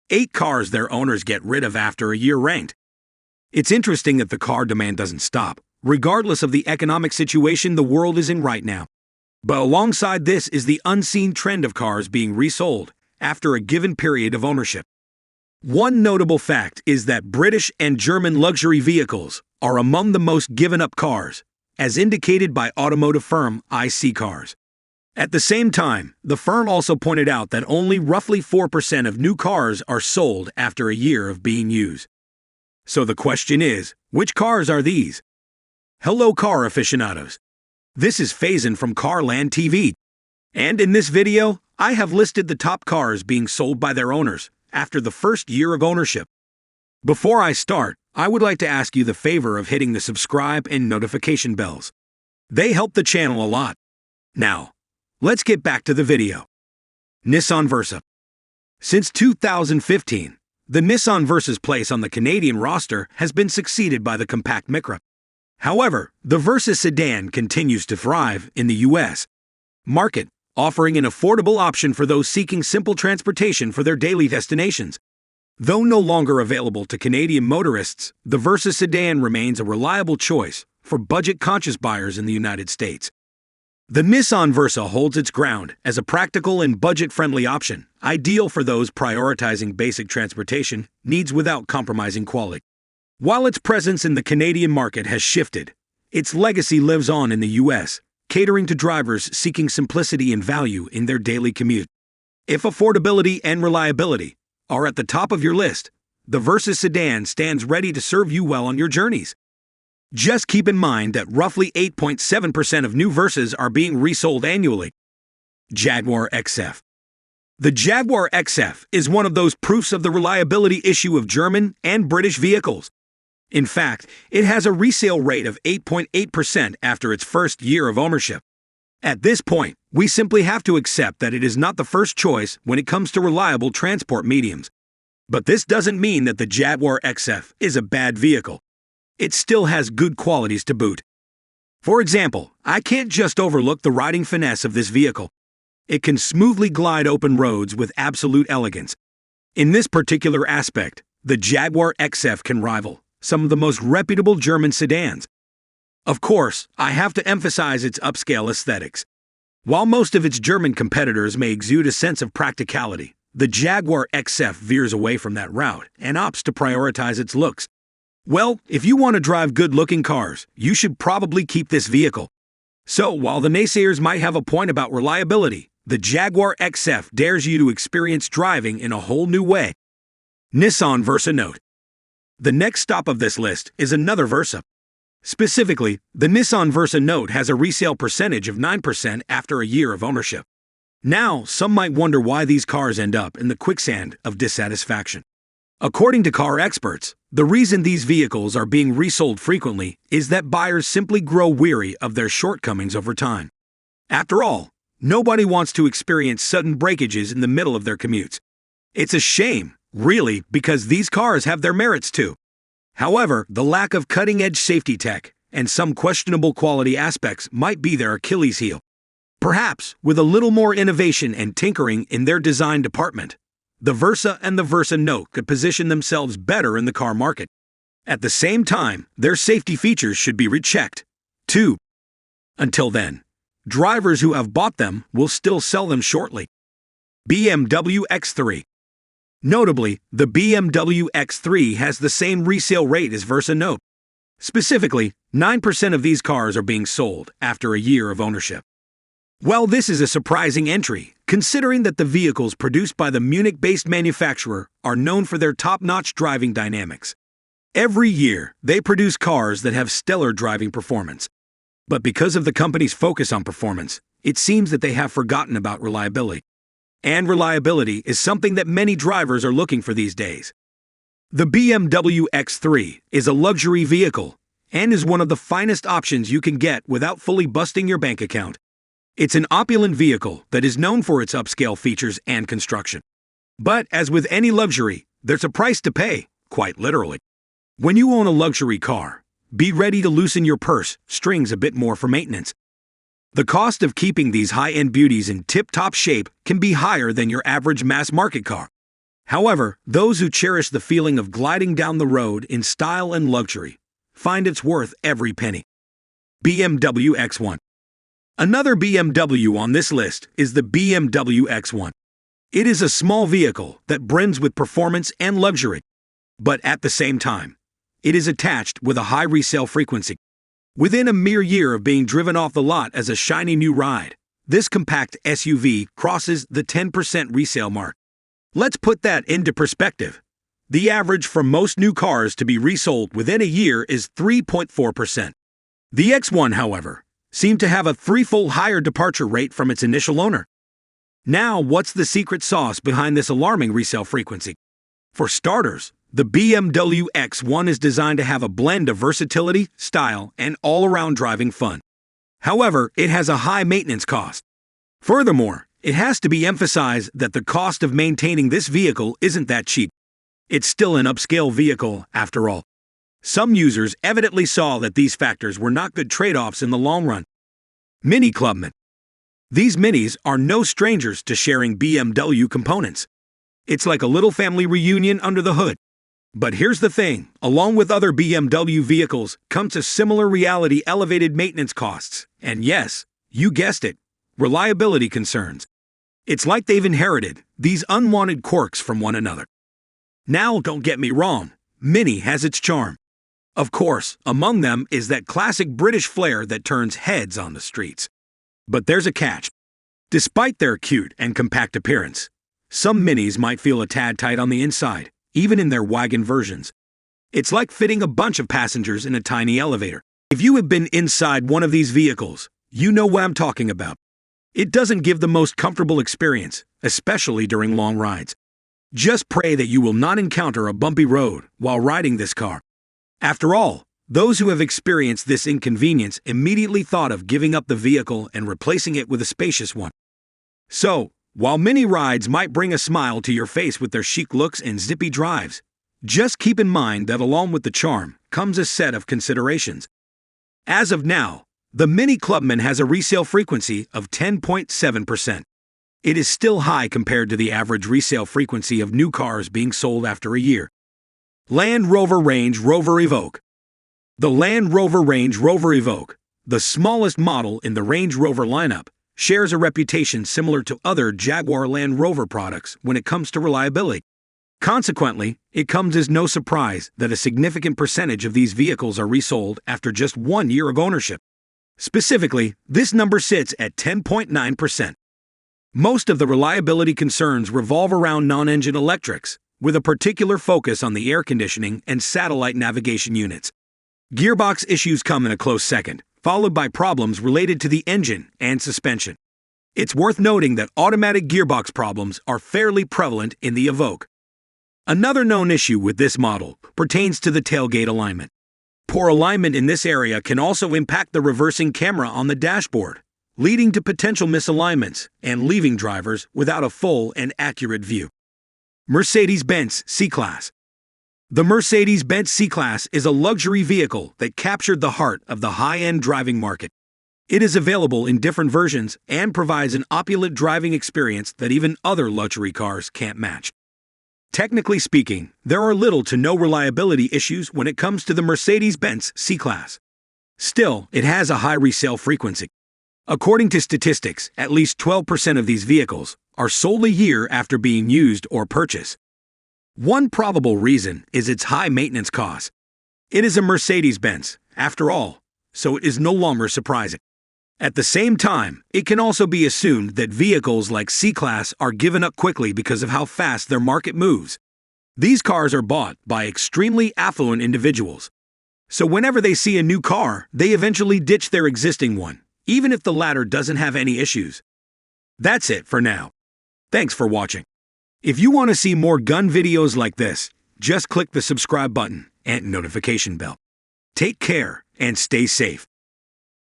8 cars their owners get rid of after a year ranked. It's interesting that the car demand doesn't stop, regardless of the economic situation the world is in right now. But alongside this is the unseen trend of cars being resold after a given period of ownership. One notable fact is that British and German luxury vehicles are among the most given up cars, as indicated by automotive firm iSeeCars. At the same time, the firm also pointed out that only roughly 4% of new cars are sold after a year of being used. So the question is, which cars are these? Hello car aficionados. This is Faison from Carland TV. And in this video, I have listed the top cars being sold by their owners after the first year of ownership. Before I start, I would like to ask you the favor of hitting the subscribe and notification bells. They help the channel a lot. Now, let's get back to the video. Nissan Versa. Since 2015, the Nissan Versa's place on the Canadian roster has been succeeded by the compact Micra. However, the Versa sedan continues to thrive in the U.S. market, offering an affordable option for those seeking simple transportation for their daily destinations. Though no longer available to Canadian motorists, the Versa sedan remains a reliable choice for budget-conscious buyers in the United States. The Nissan Versa holds its ground as a practical and budget-friendly option, ideal for those prioritizing basic transportation needs without compromising quality. While its presence in the Canadian market has shifted, its legacy lives on in the U.S., catering to drivers seeking simplicity and value in their daily commute. If affordability and reliability are at the top of your list, the Versa sedan stands ready to serve you well on your journeys. Just keep in mind that roughly 8.7% of new Versas are being resold annually. Jaguar XF. The Jaguar XF is one of those proofs of the reliability issue of German and British vehicles. In fact, it has a resale rate of 8.8% after its first year of ownership. At this point, we simply have to accept that it is not the first choice when it comes to reliable transport mediums. But this doesn't mean that the Jaguar XF is a bad vehicle. It still has good qualities to boot. For example, I can't just overlook the riding finesse of this vehicle. It can smoothly glide open roads with absolute elegance. In this particular aspect, the Jaguar XF can rival some of the most reputable German sedans. Of course, I have to emphasize its upscale aesthetics. While most of its German competitors may exude a sense of practicality, the Jaguar XF veers away from that route and opts to prioritize its looks. Well, if you want to drive good-looking cars, you should probably keep this vehicle. So, while the naysayers might have a point about reliability, the Jaguar XF dares you to experience driving in a whole new way. Nissan Versa Note. The next stop of this list is another Versa. Specifically, the Nissan Versa Note has a resale percentage of 9% after a year of ownership. Now, some might wonder why these cars end up in the quicksand of dissatisfaction. According to car experts, the reason these vehicles are being resold frequently is that buyers simply grow weary of their shortcomings over time. After all, nobody wants to experience sudden breakages in the middle of their commutes. It's a shame, really, because these cars have their merits too. However, the lack of cutting-edge safety tech and some questionable quality aspects might be their Achilles heel. Perhaps, with a little more innovation and tinkering in their design department, the Versa and the Versa Note could position themselves better in the car market. At the same time, their safety features should be rechecked, too. Until then, drivers who have bought them will still sell them shortly. BMW X3. Notably, the BMW X3 has the same resale rate as Versa Note. Specifically, 9% of these cars are being sold after a year of ownership. Well, this is a surprising entry, considering that the vehicles produced by the Munich-based manufacturer are known for their top-notch driving dynamics. Every year, they produce cars that have stellar driving performance. But because of the company's focus on performance, it seems that they have forgotten about reliability. And reliability is something that many drivers are looking for these days. The BMW X3 is a luxury vehicle and is one of the finest options you can get without fully busting your bank account. It's an opulent vehicle that is known for its upscale features and construction. But as with any luxury, there's a price to pay, quite literally. When you own a luxury car, be ready to loosen your purse strings a bit more for maintenance. The cost of keeping these high-end beauties in tip-top shape can be higher than your average mass-market car. However, those who cherish the feeling of gliding down the road in style and luxury find it's worth every penny. BMW X1. Another BMW on this list is the BMW X1. It is a small vehicle that blends with performance and luxury, but at the same time, it is attached with a high resale frequency. Within a mere year of being driven off the lot as a shiny new ride, this compact SUV crosses the 10% resale mark. Let's put that into perspective. The average for most new cars to be resold within a year is 3.4%. The X1, however, seemed to have a threefold higher departure rate from its initial owner. Now, what's the secret sauce behind this alarming resale frequency? For starters, the BMW X1 is designed to have a blend of versatility, style, and all-around driving fun. However, it has a high maintenance cost. Furthermore, it has to be emphasized that the cost of maintaining this vehicle isn't that cheap. It's still an upscale vehicle, after all. Some users evidently saw that these factors were not good trade-offs in the long run. Mini Clubman. These minis are no strangers to sharing BMW components. It's like a little family reunion under the hood. But here's the thing, along with other BMW vehicles comes a similar reality: elevated maintenance costs, and yes, you guessed it, reliability concerns. It's like they've inherited these unwanted quirks from one another. Now, don't get me wrong, Mini has its charm. Of course, among them is that classic British flair that turns heads on the streets. But there's a catch. Despite their cute and compact appearance, some Minis might feel a tad tight on the inside, even in their wagon versions. It's like fitting a bunch of passengers in a tiny elevator. If you have been inside one of these vehicles, you know what I'm talking about. It doesn't give the most comfortable experience, especially during long rides. Just pray that you will not encounter a bumpy road while riding this car. After all, those who have experienced this inconvenience immediately thought of giving up the vehicle and replacing it with a spacious one. So, while Mini rides might bring a smile to your face with their chic looks and zippy drives, just keep in mind that along with the charm comes a set of considerations. As of now, the Mini Clubman has a resale frequency of 10.7%. It is still high compared to the average resale frequency of new cars being sold after a year. Land Rover Range Rover Evoque. The Land Rover Range Rover Evoque, the smallest model in the Range Rover lineup, shares a reputation similar to other Jaguar Land Rover products when it comes to reliability. Consequently, it comes as no surprise that a significant percentage of these vehicles are resold after just 1 year of ownership. Specifically, this number sits at 10.9%. Most of the reliability concerns revolve around non-engine electrics, with a particular focus on the air conditioning and satellite navigation units. Gearbox issues come in a close second, followed by problems related to the engine and suspension. It's worth noting that automatic gearbox problems are fairly prevalent in the Evoque. Another known issue with this model pertains to the tailgate alignment. Poor alignment in this area can also impact the reversing camera on the dashboard, leading to potential misalignments and leaving drivers without a full and accurate view. Mercedes-Benz C-Class. The Mercedes-Benz C-Class is a luxury vehicle that captured the heart of the high-end driving market. It is available in different versions and provides an opulent driving experience that even other luxury cars can't match. Technically speaking, there are little to no reliability issues when it comes to the Mercedes-Benz C-Class. Still, it has a high resale frequency. According to statistics, at least 12% of these vehicles are sold a year after being used or purchased. One probable reason is its high maintenance costs. It is a Mercedes-Benz, after all, so it is no longer surprising. At the same time, it can also be assumed that vehicles like C-Class are given up quickly because of how fast their market moves. These cars are bought by extremely affluent individuals. So whenever they see a new car, they eventually ditch their existing one, even if the latter doesn't have any issues. That's it for now. Thanks for watching. If you want to see more gun videos like this, just click the subscribe button and notification bell. Take care and stay safe.